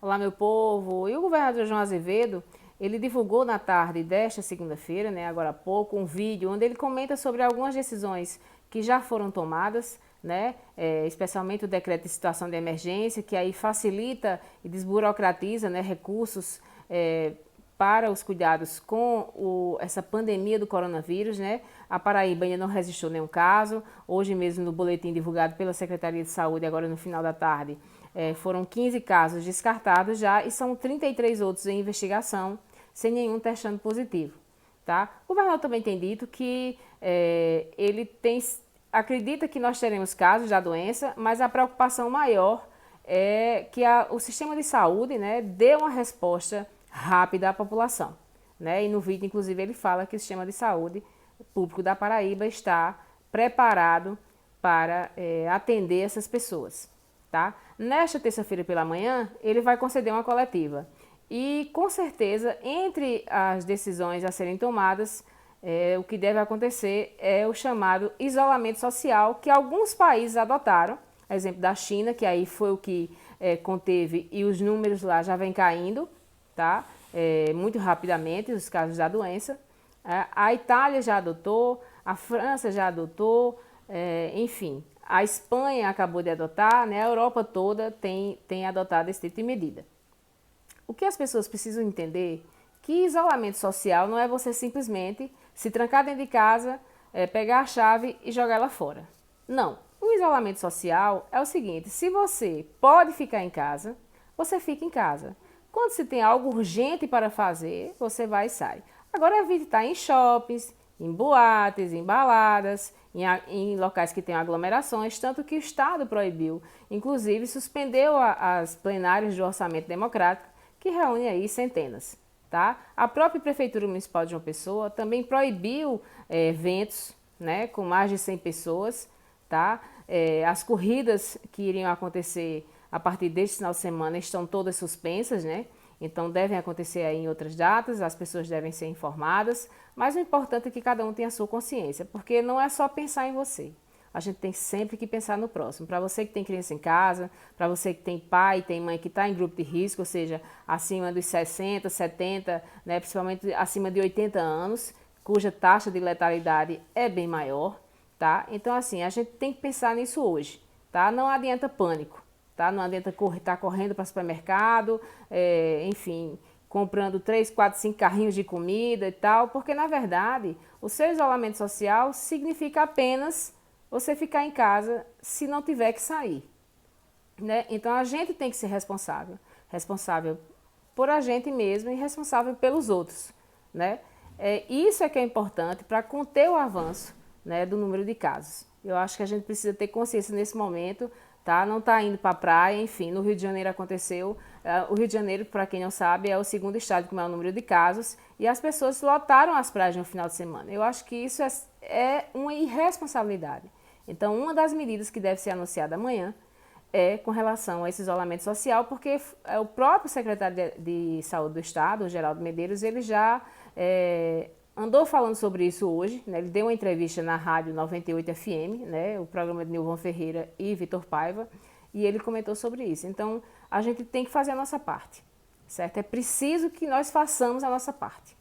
Olá, meu povo! E o governador João Azevedo, ele divulgou na tarde desta segunda-feira, agora há pouco, um vídeo onde ele comenta sobre algumas decisões que já foram tomadas, especialmente o decreto de situação de emergência, que aí facilita e desburocratiza, recursos para os cuidados com essa pandemia do coronavírus, A Paraíba ainda não registrou nenhum caso. Hoje mesmo, no boletim divulgado pela Secretaria de Saúde, agora no final da tarde, foram 15 casos descartados já e são 33 outros em investigação, sem nenhum testando positivo. Tá? O governador também tem dito que acredita que nós teremos casos da doença, mas a preocupação maior é que o sistema de saúde dê uma resposta rápida à população. E no vídeo, inclusive, ele fala que o sistema de saúde público da Paraíba está preparado para atender essas pessoas. Tá? Nesta terça-feira pela manhã, ele vai conceder uma coletiva. E, com certeza, entre as decisões a serem tomadas, o que deve acontecer é o chamado isolamento social, que alguns países adotaram. Exemplo da China, que aí foi o que conteve e os números lá já vêm caindo, tá? Muito rapidamente, os casos da doença. A Itália já adotou, a França já adotou, enfim. A Espanha acabou de adotar, a Europa toda tem adotado esse tipo de medida. O que as pessoas precisam entender é que isolamento social não é você simplesmente se trancar dentro de casa, pegar a chave e jogar ela fora. Não. O isolamento social é o seguinte: se você pode ficar em casa, você fica em casa. Quando se tem algo urgente para fazer, você vai e sai. Agora evite estar em shoppings, em boates, em baladas, em locais que tenham aglomerações, tanto que o Estado proibiu, inclusive suspendeu as plenárias do orçamento democrático, que reúne aí centenas. Tá? A própria Prefeitura Municipal de João Pessoa também proibiu eventos com mais de 100 pessoas. Tá? As corridas que iriam acontecer a partir deste final de semana estão todas suspensas, Então devem acontecer aí em outras datas, as pessoas devem ser informadas, mas o importante é que cada um tenha a sua consciência, porque não é só pensar em você. A gente tem sempre que pensar no próximo. Para você que tem criança em casa, para você que tem pai, tem mãe que está em grupo de risco, ou seja, acima dos 60, 70, principalmente acima de 80 anos, cuja taxa de letalidade é bem maior, tá? Então, assim, a gente tem que pensar nisso hoje, tá? Não adianta pânico. Tá? Não adianta estar correndo para o supermercado, enfim, comprando 3, 4, 5 carrinhos de comida e tal, porque na verdade o seu isolamento social significa apenas você ficar em casa se não tiver que sair. Então a gente tem que ser responsável por a gente mesmo e responsável pelos outros. Isso é que é importante para conter o avanço do número de casos. Eu acho que a gente precisa ter consciência nesse momento. Tá? Não está indo para a praia, enfim, no Rio de Janeiro aconteceu. O Rio de Janeiro, para quem não sabe, é o segundo estado com o maior número de casos e as pessoas lotaram as praias no final de semana. Eu acho que isso é uma irresponsabilidade. Então, uma das medidas que deve ser anunciada amanhã é com relação a esse isolamento social, porque o próprio secretário de Saúde do Estado, o Geraldo Medeiros, ele já andou falando sobre isso hoje, Ele deu uma entrevista na Rádio 98 FM, o programa de Nilvan Ferreira e Vitor Paiva, e ele comentou sobre isso. Então, a gente tem que fazer a nossa parte, certo? É preciso que nós façamos a nossa parte.